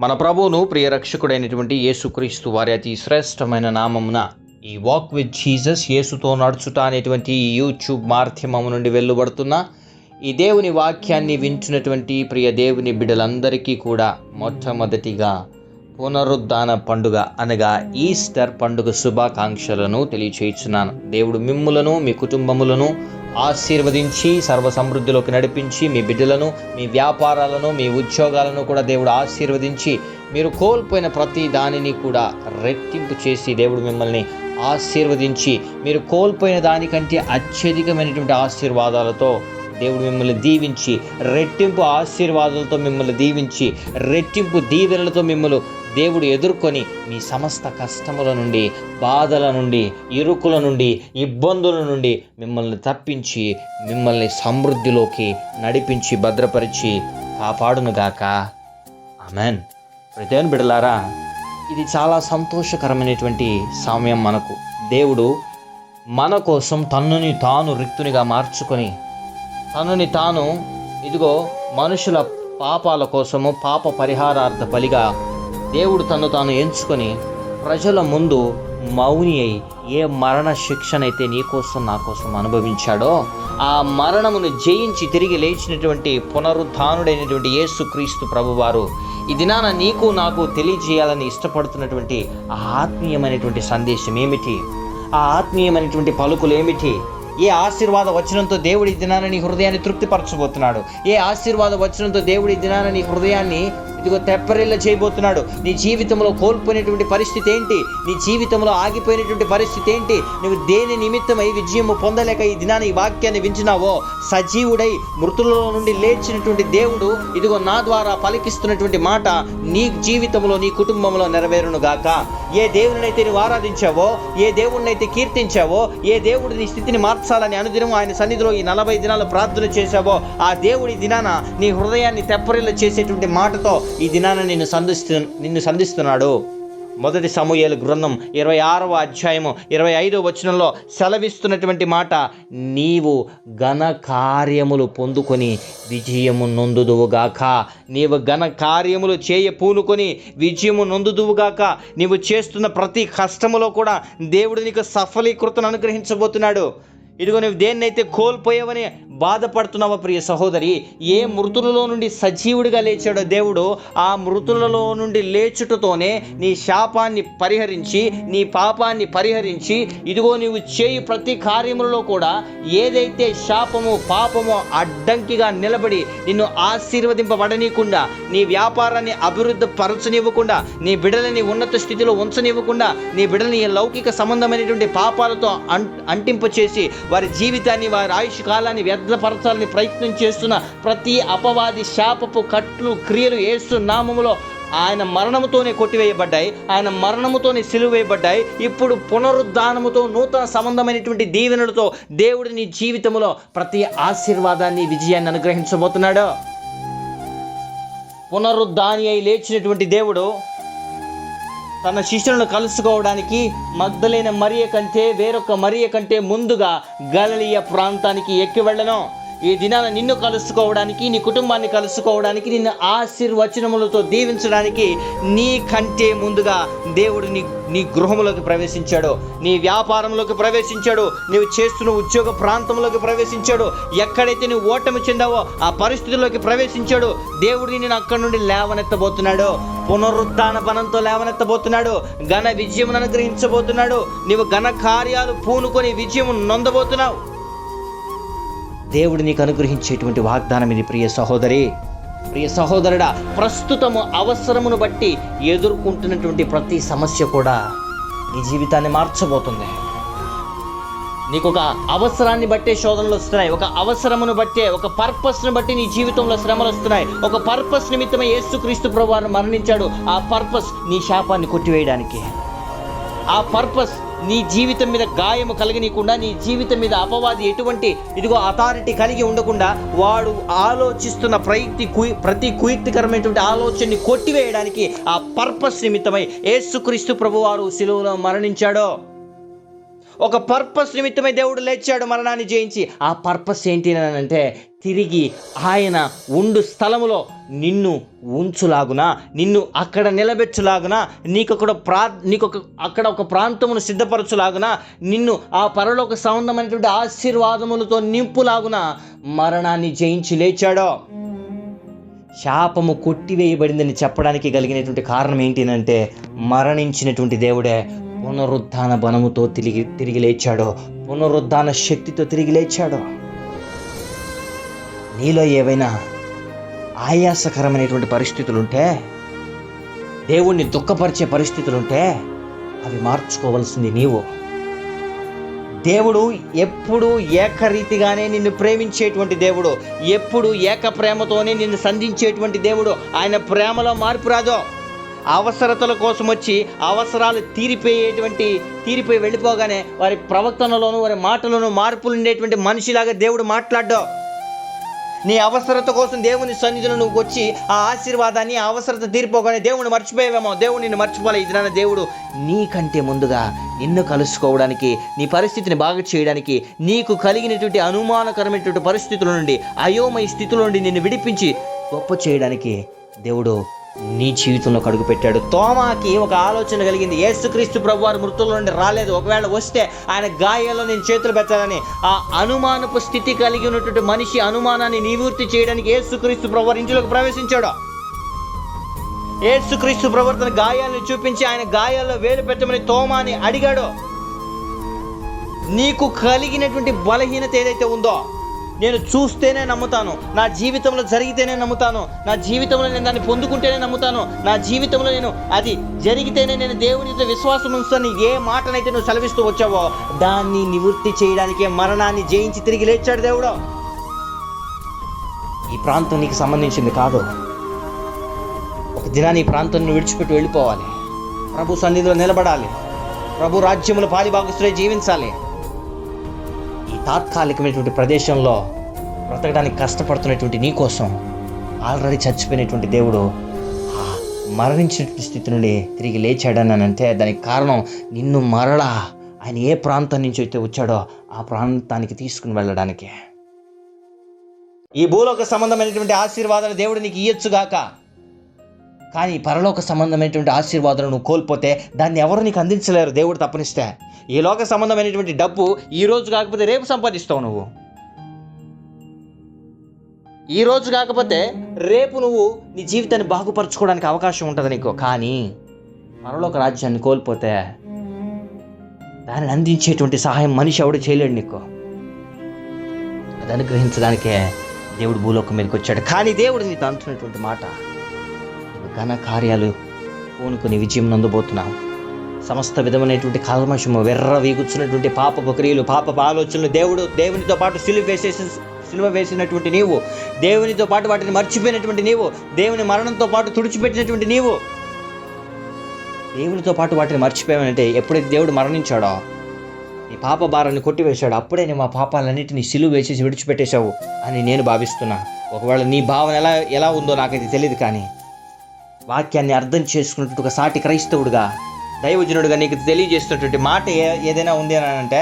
మన ప్రభువును ప్రియ రక్షకుడైనటువంటి యేసుక్రీస్తు వారి అతి శ్రేష్టమైన నామమున ఈ వాక్ విత్ జీసస్ యేసుతో నడుచుట అనేటువంటి ఈ యూట్యూబ్ మాధ్యమం నుండి వెలువడుతున్న ఈ దేవుని వాక్యాన్ని వింటున్నటువంటి ప్రియ దేవుని బిడ్డలందరికీ కూడా మొట్టమొదటిగా పునరుద్ధాన పండుగ అనగా ఈస్టర్ పండుగ శుభాకాంక్షలను తెలియచేయుచున్నాను. దేవుడు మిమ్ములను మీ కుటుంబములను ఆశీర్వదించి సర్వ సమృద్ధిలోకి నడిపించి మీ బిడ్డలను, మీ వ్యాపారాలను, మీ ఉద్యోగాలను కూడా దేవుడు ఆశీర్వదించి మీరు కోల్పోయిన ప్రతి దానిని కూడా రెట్టింపు చేసి దేవుడు మిమ్మల్ని ఆశీర్వదించి మీరు కోల్పోయిన దానికంటే అత్యధికమైనటువంటి ఆశీర్వాదాలతో దేవుడు మిమ్మల్ని దీవించి రెట్టింపు ఆశీర్వాదాలతో మిమ్మల్ని దీవించి రెట్టింపు దీవెనలతో మిమ్మల్ని దేవుడు ఎదుర్కొని మీ సమస్త కష్టముల నుండి, బాధల నుండి, ఇరుకుల నుండి, ఇబ్బందుల నుండి మిమ్మల్ని తప్పించి మిమ్మల్ని సమృద్ధిలోకి నడిపించి భద్రపరిచి కాపాడునుగాక. ఆమెన్. దేవుని బిడ్డలారా, ఇది చాలా సంతోషకరమైనటువంటి సమయం. మనకు దేవుడు మన కోసం తన్నుని తాను రిక్తునిగా మార్చుకొని తనని తాను ఇదిగో మనుషుల పాపాల కోసము పాప పరిహారార్థ బలిగా దేవుడు తను తాను ఎంచుకొని ప్రజల ముందు మౌని అయి ఏ మరణ శిక్షనైతే నీ కోసం నా కోసం అనుభవించాడో ఆ మరణమును జయించి తిరిగి లేచినటువంటి పునరుద్ధానుడైనటువంటి యేసుక్రీస్తు ప్రభువారు ఈ దినాన నీకు నాకు తెలియజేయాలని ఇష్టపడుతున్నటువంటి ఆ ఆత్మీయమైనటువంటి సందేశం ఏమిటి? ఆ ఆత్మీయమైనటువంటి పలుకులు ఏమిటి? ఏ ఆశీర్వాద వచనంతో దేవుడి దినాన నీ హృదయాన్ని తృప్తిపరచబోతున్నాడు? ఏ ఆశీర్వాద వచనంతో దేవుడి దినాన నీ హృదయాన్ని ఇదిగో తెప్పరిల్ల చేయబోతున్నాడు? నీ జీవితంలో కోల్పోయినటువంటి పరిస్థితి ఏంటి? నీ జీవితంలో ఆగిపోయినటువంటి పరిస్థితి ఏంటి? నువ్వు దేని నిమిత్తమై విజయము పొందలేక ఈ దినాన్ని ఈ వాక్యాన్ని వింటున్నావో, సజీవుడై మృతులలో నుండి లేచినటువంటి దేవుడు ఇదిగో నా ద్వారా పలికిస్తున్నటువంటి మాట నీ జీవితంలో, నీ కుటుంబంలో నెరవేరును గాక. ఏ దేవుడినైతే నువ్వు ఆరాధించావో, ఏ దేవుడినైతే కీర్తించావో, ఏ దేవుడు నీ స్థితిని మార్చాలని అనుదినం ఆయన సన్నిధిలో ఈ 40 దినాలు ప్రార్థన చేశావో, ఆ దేవుడి దినాన నీ హృదయాన్ని తెప్పరిల్ల చేసేటువంటి మాటతో ఈ దినాన నిన్ను సంధిస్తున్నాడు. మొదటి సమూయేలు గ్రంథం 26వ అధ్యాయము 25వ వచనంలో సెలవిస్తున్నటువంటి మాట, నీవు ఘన కార్యములు పొందుకొని విజయము నొందుదువుగాక. నీవు ఘన కార్యములు చేయ పూనుకొని విజయము నొందుదువుగాక. నీవు చేస్తున్న ప్రతి కష్టములో కూడా దేవుడు నీకు సఫలీకృతను అనుగ్రహించబోతున్నాడు. ఇదిగో నువ్వు దేన్నైతే కోల్పోయావని బాధపడుతున్నావో ప్రియ సహోదరి, ఏ మృతులలో నుండి సజీవుడిగా లేచాడో దేవుడు, ఆ మృతులలో నుండి లేచుటతోనే నీ శాపాన్ని పరిహరించి, నీ పాపాన్ని పరిహరించి, ఇదిగో నీవు చేయు ప్రతి కార్యములలో కూడా ఏదైతే శాపము పాపము అడ్డంకిగా నిలబడి నిన్ను ఆశీర్వదింపబడనీయకుండా, నీ వ్యాపారాన్ని అభివృద్ధి పరచనివ్వకుండా, నీ బిడ్డలని ఉన్నత స్థితిలో ఉంచనివ్వకుండా, నీ బిడ్డలని లౌకిక సంబంధమైనటువంటి పాపాలతో అంటింపచేసి వారి జీవితాన్ని, వారి ఆయుష్ కాలాన్ని వ్యర్థపరచాలని ప్రయత్నం చేస్తున్న ప్రతి అపవాది శాపపు కట్లు క్రియలు యేసు నామములో ఆయన మరణముతోనే కొట్టివేయబడ్డాయి, ఆయన మరణముతోనే సిలువేయబడ్డాయి. ఇప్పుడు పునరుద్ధానముతో నూతన సంబంధమైనటువంటి దీవెనలతో దేవుడు నీ జీవితంలో ప్రతి ఆశీర్వాదాన్ని, విజయాన్ని అనుగ్రహించబోతున్నాడు. పునరుద్ధాని అయి లేచినటువంటి దేవుడు తన శిష్యులను కలుసుకోవడానికి మగ్దలేన మరియ కంటే వేరొక మరియ కంటే ముందుగా గలిలయ ప్రాంతానికి ఎక్కి వెళ్ళను. ఈ దినాన నిన్ను కలుసుకోవడానికి, నీ కుటుంబాన్ని కలుసుకోవడానికి, నిన్ను ఆశీర్వచనములతో దీవించడానికి నీ కంటే ముందుగా దేవుడు నీ గృహంలోకి ప్రవేశించాడు, నీ వ్యాపారంలోకి ప్రవేశించాడు, నీవు చేస్తున్న ఉద్యోగ ప్రాంతంలోకి ప్రవేశించాడు. ఎక్కడైతే నువ్వు ఓటమి చెందావో ఆ పరిస్థితుల్లోకి ప్రవేశించాడు. దేవుడు నిన్ను అక్కడి నుండి లేవనెత్తబోతున్నాడు. పునరుద్ధాన బలంతో లేవనెత్తబోతున్నాడు. ఘన విజయమును అనుగ్రహించబోతున్నాడు. నీవు ఘన కార్యాలు పూనుకొని విజయము నొందబోతున్నావు. దేవుడు నీకు అనుగ్రహించేటువంటి వాగ్దానం ఇది ప్రియ సహోదరి, ప్రియ సహోదరుడా. ప్రస్తుతము అవసరమును బట్టి ఎదుర్కొంటున్నటువంటి ప్రతి సమస్య కూడా నీ జీవితాన్ని మార్చబోతుంది. నీకు ఒక అవసరాన్ని బట్టే శోధనలు వస్తున్నాయి, ఒక అవసరమును బట్టే, ఒక పర్పస్ను బట్టి నీ జీవితంలో శ్రమలు వస్తున్నాయి. ఒక పర్పస్ నిమిత్తమే యేసుక్రీస్తు ప్రభువారు మరణించాడు. ఆ పర్పస్ నీ శాపాన్ని కొట్టివేయడానికి. ఆ పర్పస్ నీ జీవితం మీద గాయము కలగనీయకుండా, నీ జీవితం మీద అపవాది ఎటువంటి ఇదిగో అథారిటీ కలిగి ఉండకుండా, వాడు ఆలోచిస్తున్న ప్రతి కుయుక్తికరమైనటువంటి ఆలోచనని కొట్టివేయడానికి ఆ పర్పస్ నిమిత్తమై యేసుక్రీస్తు ప్రభువారు శిలువలో మరణించాడు. ఒక పర్పస్ నిమిత్తమై దేవుడు లేచాడు మరణాన్ని జయించి. ఆ పర్పస్ ఏంటి అని అంటే తిరిగి ఆయన ఉండు స్థలములో నిన్ను ఉంచులాగున, నిన్ను అక్కడ నిలబెచ్చులాగున, అక్కడ ఒక ప్రాంతమును సిద్ధపరచులాగున, నిన్ను ఆ పరలోక సంబంధమైనటువంటి ఆశీర్వాదములతో నింపులాగున మరణాన్ని జయించి లేచాడో. శాపము కొట్టివేయబడిందని చెప్పడానికి కలిగినటువంటి కారణం ఏంటినంటే, మరణించినటువంటి దేవుడే పునరుద్ధాన బలముతో తిరిగి లేచాడో, పునరుద్ధాన శక్తితో తిరిగి లేచాడో. నీలో ఏవైనా ఆయాసకరమైనటువంటి పరిస్థితులుంటే, దేవుణ్ణి దుఃఖపరిచే పరిస్థితులుంటే అవి మార్చుకోవాల్సింది నీవు. దేవుడు ఎప్పుడు ఏకరీతిగానే నిన్ను ప్రేమించేటువంటి దేవుడు, ఎప్పుడు ఏక ప్రేమతోనే నిన్ను సంధించేటువంటి దేవుడు. ఆయన ప్రేమలో మార్పు రాదో. అవసరతల కోసం వచ్చి అవసరాలు తీరిపోయి వెళ్ళిపోగానే వారి ప్రవర్తనలోను వారి మాటలోను మార్పులు ఉండేటువంటి మనిషిలాగా దేవుడు మాట్లాడ్డా. నీ అవసరత కోసం దేవుని సన్నిధిలో నువ్వు వచ్చి ఆ ఆశీర్వాదాన్ని, ఆ అవసరత తీరిపోగానే దేవుని మర్చిపోయావేమో. దేవుడు నిన్ను మర్చిపోలే. ఇది నాన్న దేవుడు నీకంటే ముందుగా నిన్ను కలుసుకోవడానికి, నీ పరిస్థితిని బాగా చేయడానికి, నీకు కలిగినటువంటి అనుమానకరమైనటువంటి పరిస్థితుల నుండి, అయోమయ స్థితుల నుండి నిన్ను విడిపించి గొప్ప చేయడానికి దేవుడు నీ జీవితంలో అడుగు పెట్టాడు. తోమాకి ఒక ఆలోచన కలిగింది, యేసుక్రీస్తు ప్రభువారు మృతుల నుండి రాలేదు, ఒకవేళ వస్తే ఆయన గాయాల్లో నేను చేతులు పెట్టాలని. ఆ అనుమానపు స్థితి కలిగి ఉన్నటువంటి మనిషి అనుమానాన్ని నివృత్తి చేయడానికి యేసుక్రీస్తు ప్రభువారు ఇంటిలోకి ప్రవేశించాడు. యేసుక్రీస్తు ప్రభువారు తన గాయాలను చూపించి ఆయన గాయాల్లో వేలు పెట్టమని తోమాని అడిగాడు. నీకు కలిగినటువంటి బలహీనత ఏదైతే ఉందో, నేను చూస్తేనే నమ్ముతాను, నా జీవితంలో జరిగితేనే నమ్ముతాను, నా జీవితంలో నేను దాన్ని పొందుకుంటేనే నమ్ముతాను, నా జీవితంలో నేను అది జరిగితేనే నేను దేవునితో విశ్వాసం ఉంచుతాను, ఏ మాటనైతే నువ్వు సెలవిస్తూ వచ్చావో దాన్ని నివృత్తి చేయడానికే మరణాన్ని జయించి తిరిగి లేచాడు దేవుడు. ఈ ప్రాంతం నీకు సంబంధించింది కాదు. ఒక దినాన్ని ఈ ప్రాంతాన్ని విడిచిపెట్టి వెళ్ళిపోవాలి, ప్రభు సన్నిధిలో నిలబడాలి, ప్రభు రాజ్యముల పాలిభాగస్తులై జీవించాలి. ఈ తాత్కాలికమైనటువంటి ప్రదేశంలో బ్రతకడానికి కష్టపడుతున్నటువంటి నీ కోసం ఆల్రెడీ చచ్చిపోయినటువంటి దేవుడు ఆ మరణించినటువంటి స్థితి నుండి తిరిగి లేచాడని అంటే దానికి కారణం నిన్ను మరలా ఆయన ఏ ప్రాంతం నుంచి అయితే వచ్చాడో ఆ ప్రాంతానికి తీసుకుని వెళ్ళడానికి. ఈ భూలోక సంబంధమైనటువంటి ఆశీర్వాదాలు దేవుడు నీకు ఇయ్యొచ్చుగాక, కానీ పరలోక సంబంధమైనటువంటి ఆశీర్వాదాలు నువ్వు కోల్పోతే దాన్ని ఎవరు నీకు అందించలేరు, దేవుడు తప్పనిస్తే. ఈ లోక సంబంధమైనటువంటి డబ్బు ఈ రోజు కాకపోతే రేపు సంపాదిస్తావు నువ్వు. ఈ రోజు కాకపోతే రేపు నువ్వు నీ జీవితాన్ని బాగుపరచుకోవడానికి అవకాశం ఉంటుంది నీకు. కానీ పరలోక రాజ్యాన్ని కోల్పోతే దానిని అందించేటువంటి సహాయం మనిషి ఎవడు చేయలేడు నీకు. అది అనుగ్రహించడానికే దేవుడు భూలోకం మీదకి వచ్చాడు. కానీ దేవుడు నీతో అంటున్నటువంటి మాట, ఘన కార్యాలు పూనుకుని విజయం నందబోతున్నావు. సమస్త విధమైనటువంటి కల్మషము, వీగుచున్నటువంటి పాపపు క్రియలు, పాపపు ఆలోచనలు దేవునితో పాటు సిలువ వేసినటువంటి నీవు, దేవునితో పాటు వాటిని మర్చిపోయినటువంటి నీవు, దేవుని మరణంతో పాటు తుడిచిపెట్టినటువంటి నీవు, దేవునితో పాటు వాటిని మర్చిపోయానంటే ఎప్పుడైతే దేవుడు మరణించాడో నీ పాప భారాన్ని కొట్టివేశాడు, అప్పుడే నేను మా పాపాలన్నింటినీ సిలువ వేసేసి విడిచిపెట్టేశావు అని నేను భావిస్తున్నా. ఒకవేళ నీ భావన ఎలా ఉందో నాకైతే తెలియదు, కానీ వాక్యాన్ని అర్థం చేసుకున్నట్టు ఒక సాటి క్రైస్తవుడుగా, దైవజనుడిగా నీకు తెలియజేస్తున్నటువంటి మాట ఏదైనా ఉంది అని అంటే,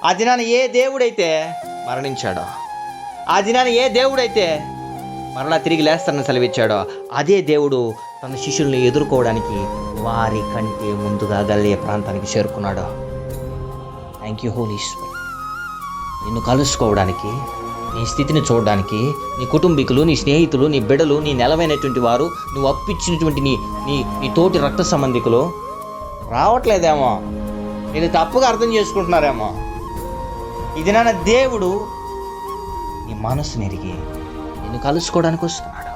ఆ దినాన ఏ దేవుడైతే మరణించాడో, ఆ దినాన ఏ దేవుడైతే మరలా తిరిగి లేస్తానని సెలవిచ్చాడో అదే దేవుడు తన శిష్యుల్ని ఎదుర్కోవడానికి వారి కంటే ముందుగా గలిలయ ప్రాంతానికి చేరుకున్నాడు. Thank you Holy Spirit. నిన్ను కలుసుకోవడానికి, నీ స్థితిని చూడడానికి, నీ కుటుంబీకులు, నీ స్నేహితులు, నీ బిడ్డలు, నీ నెలవైనటువంటి వారు, నువ్వు అప్పిచ్చినటువంటి నీ తోటి రక్త సంబంధికులు రావట్లేదేమో, నేను తప్పుగా అర్థం చేసుకుంటున్నారేమో. ఇది నాన్న దేవుడు నీ మనసుని ఎరిగి నిన్ను కలుసుకోవడానికి వస్తున్నాడు.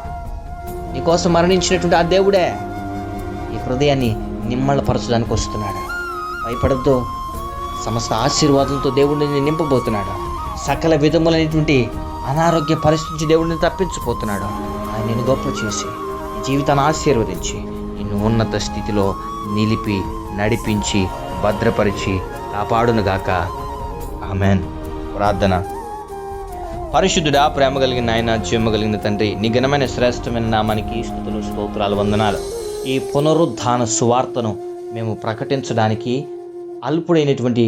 నీకోసం మరణించినటువంటి ఆ దేవుడే నీ హృదయాన్ని నిమ్మళపరచడానికి వస్తున్నాడు. భయపడద్దు, సమస్త ఆశీర్వాదంతో దేవుడిని నింపబోతున్నాడు. సకల విధములైనటువంటి అనారోగ్య పరిస్థితి నుంచి దేవుడిని తప్పించిపోతున్నాడు. ఆయన నిన్ను గొప్ప చేసి నీ జీవితాన్ని ఆశీర్వదించి నిన్ను ఉన్నత స్థితిలో నిలిపి నడిపించి భద్రపరిచి కాపాడునుగాక. ఆమెన్. ప్రార్థన. పరిశుద్ధుడా, ప్రేమ కలిగిన ఆయన, జీవము కలిగిన తండ్రి, నీ ఘనమైన శ్రేష్టమైన నామానికి స్తుతులు, స్తోత్రాలు, వందనాలు. ఈ పునరుద్ధాన సువార్తను మేము ప్రకటించడానికి అల్పుడైనటువంటి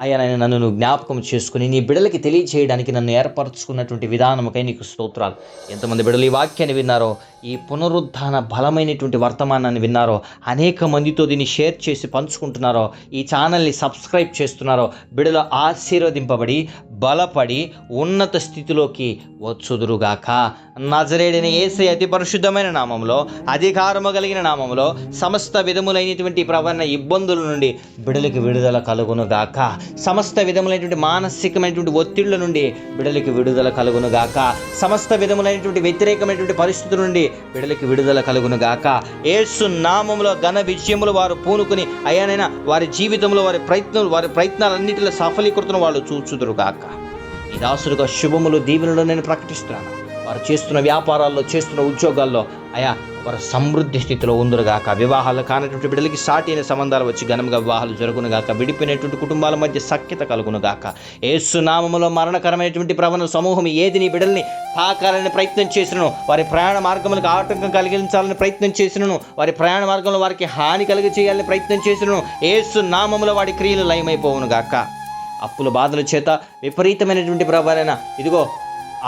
అయ్యా నాయన నన్ను నువ్వు జ్ఞాపకం చేసుకుని నీ బిడ్డలకి తెలియచేయడానికి నన్ను ఏర్పరచుకున్నటువంటి విధానముకై నీకు స్తోత్రాలు. ఎంతమంది బిడ్డలు ఈ వాక్యాన్ని విన్నారో, ఈ పునరుద్ధాన బలమైనటువంటి వర్తమానాన్ని విన్నారో, అనేక మందితో దీన్ని షేర్ చేసి పంచుకుంటున్నారో, ఈ ఛానల్ని సబ్స్క్రైబ్ చేస్తున్నారో, బిడ్డలు ఆశీర్వదింపబడి బలపడి ఉన్నత స్థితిలోకి వచ్చుదురుగాక. నజరేయుడైన యేసయ్య అతి పరిశుద్ధమైన నామములో, అధికారము కలిగిన నామములో సమస్త విధములైనటువంటి ప్రవణ ఇబ్బందుల నుండి బిడ్డలకి విడుదల కలుగునుగాక. సమస్త విధములైనటువంటి మానసికమైనటువంటి ఒత్తిళ్ల నుండి బిడ్డలకి విడుదల కలుగునుగాక. సమస్త విధములైనటువంటి వ్యతిరేకమైనటువంటి పరిస్థితుల నుండి బిడ్డలకి విడుదల కలుగునుగాక. యేసు నామములో ఘన విజయములు వారు పూనుకుని అయ్యానైనా వారి జీవితంలో వారి ప్రయత్నాలన్నిటిలో సఫలీకృతను వాళ్ళు చూచుదురుగాక. ఈ దాసుడుగా శుభములు దీవెనలు నేను ప్రకటిస్తున్నాను. వారు చేస్తున్న వ్యాపారాల్లో, చేస్తున్న ఉద్యోగాల్లో అయా వారు సమృద్ధి స్థితిలో ఉందరుగాక. వివాహాలు కానటువంటి బిడ్డలకి సాటి అయిన సంబంధాలు వచ్చి ఘనంగా వివాహాలు జరుగునుగాక. విడిపోయినటువంటి కుటుంబాల మధ్య సఖ్యత కలుగునుగాక. యేసు నామములో మరణకరమైనటువంటి ప్రవణ సమూహం ఏది నీ బిడ్డల్ని తాకాలని ప్రయత్నం చేసినను, వారి ప్రయాణ మార్గములకు ఆటంకం కలిగించాలని ప్రయత్నం చేసినను, వారి ప్రయాణ మార్గంలో వారికి హాని కలిగి చేయాలని ప్రయత్నం చేసినను, యేసు నామములో వాడి క్రియలు లయమైపోవునుగాక. అప్పుల బాధల చేత విపరీతమైనటువంటి ప్రభావైన ఇదిగో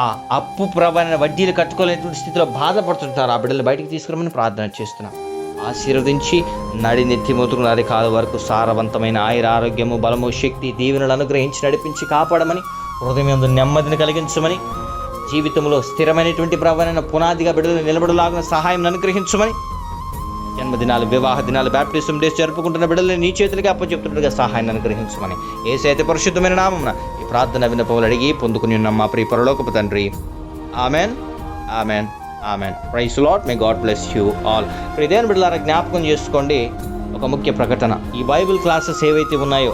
ఆ అప్పు ప్రభావైన వడ్డీలు కట్టుకోలేనటువంటి స్థితిలో బాధపడుతుంటారు. ఆ బిడ్డలు బయటికి తీసుకురమని ప్రార్థన చేస్తున్నాం. ఆశీర్వదించి నడి నెత్తి మొదలు నది కాదు వరకు సారవంతమైన ఆయుర ఆరోగ్యము, బలము, శక్తి, దీవెనలు అనుగ్రహించి నడిపించి కాపాడమని, హృదయం నెమ్మదిని కలిగించమని, జీవితంలో స్థిరమైనటువంటి ప్రభావైన పునాదిగా బిడ్డలు నిలబడలాగిన సహాయం అనుగ్రహించమని, జన్మదినాలు, వివాహ దినాలు, బ్యాప్టిజం డేస్ జరుపుకుంటున్న బిడ్డల్ని నీ చేతులకి అప్పచెప్తున్నట్టుగా సహాయాన్ని అనుగ్రహించమని యేసయ్య పరిశుద్ధమైన నామమున ఈ ప్రార్థన విన్నపములు అడిగి పొందుకుని ఉన్నాం మా ప్రియ పరలోకపు తండ్రి. Amen, amen, amen. Praise Lord. May God bless you all. ఇదేం బిడ్డలారా జ్ఞాపకం చేసుకోండి ఒక ముఖ్య ప్రకటన. ఈ బైబిల్ క్లాసెస్ ఏవైతే ఉన్నాయో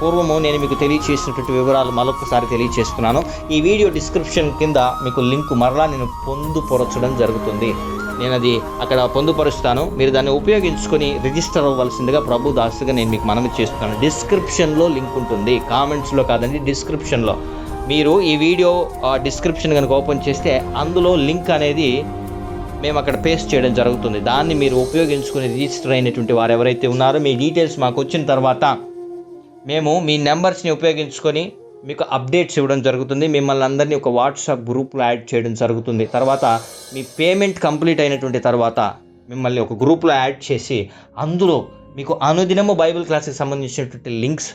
పూర్వము నేను మీకు తెలియచేసినటువంటి వివరాలు మరొకసారి తెలియచేస్తున్నాను. ఈ వీడియో డిస్క్రిప్షన్ కింద మీకు లింక్ మరలా నేను పొందుపరచడం జరుగుతుంది. నేను అది అక్కడ పొందుపరుస్తాను. మీరు దాన్ని ఉపయోగించుకొని రిజిస్టర్ అవ్వాల్సిందిగా ప్రభు దాసుగా నేను మీకు మనవి చేస్తున్నాను. డిస్క్రిప్షన్లో లింక్ ఉంటుంది, కామెంట్స్లో కాదండి, డిస్క్రిప్షన్లో. మీరు ఈ వీడియో డిస్క్రిప్షన్ కనుక ఓపెన్ చేస్తే అందులో లింక్ అనేది మేము అక్కడ పేస్ట్ చేయడం జరుగుతుంది. దాన్ని మీరు ఉపయోగించుకుని రిజిస్టర్ అయినటువంటి వారు ఎవరైతే ఉన్నారో మీ డీటెయిల్స్ మాకు వచ్చిన తర్వాత మేము మీ నెంబర్స్ని ఉపయోగించుకొని మీకు అప్డేట్స్ ఇవ్వడం జరుగుతుంది. మిమ్మల్ని అందరినీ ఒక వాట్సాప్ గ్రూప్లో యాడ్ చేయడం జరుగుతుంది. తర్వాత మీ పేమెంట్ కంప్లీట్ అయినటువంటి తర్వాత మిమ్మల్ని ఒక గ్రూప్లో యాడ్ చేసి అందులో మీకు అనుదినము బైబిల్ క్లాస్కి సంబంధించినటువంటి లింక్స్,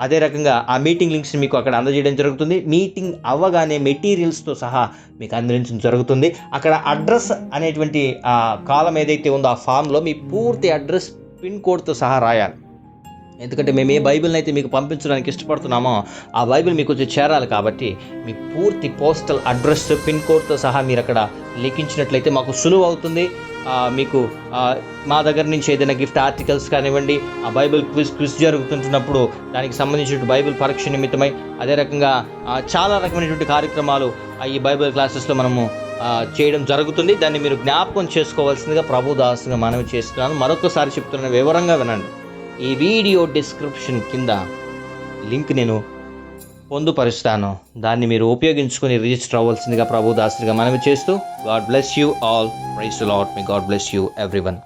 అదే రకంగా ఆ మీటింగ్ లింక్స్ని మీకు అక్కడ అందజేయడం జరుగుతుంది. మీటింగ్ అవ్వగానే మెటీరియల్స్తో సహా మీకు అందించడం జరుగుతుంది. అక్కడ అడ్రస్ అనేటువంటి ఆ కాలం ఏదైతే ఉందో ఆ ఫామ్లో మీ పూర్తి అడ్రస్, పిన్ కోడ్తో సహా రాయాలి. ఎందుకంటే మేము ఏ బైబిల్ని అయితే మీకు పంపించడానికి ఇష్టపడుతున్నామో ఆ బైబిల్ మీకు వచ్చి చేరాలి. కాబట్టి మీ పూర్తి పోస్టల్ అడ్రస్, పిన్ కోడ్తో సహా మీరు అక్కడ లిఖించినట్లయితే మాకు సులువు అవుతుంది. మీకు మా దగ్గర నుంచి ఏదైనా గిఫ్ట్ ఆర్టికల్స్ కానివ్వండి, ఆ బైబిల్ క్విజ్ జరుగుతుంటున్నప్పుడు దానికి సంబంధించిన బైబిల్ పరీక్ష నిమిత్తమై, అదే రకంగా చాలా రకమైనటువంటి కార్యక్రమాలు ఈ బైబిల్ క్లాసెస్లో మనము చేయడం జరుగుతుంది. దాన్ని మీరు జ్ఞాపకం చేసుకోవాల్సిందిగా ప్రభు దాసుగా మనవి చేస్తున్నాను. మరొకసారి చెప్తున్న వివరంగా వినండి. ఈ వీడియో డిస్క్రిప్షన్ కింద లింక్ నేను పొందుపరుస్తాను. దాన్ని మీరు ఉపయోగించుకొని రిజిస్టర్ అవ్వాల్సిందిగా ప్రభు దాసుగా మనవి చేస్తూ God bless you all. Praise the Lord. May God bless you everyone.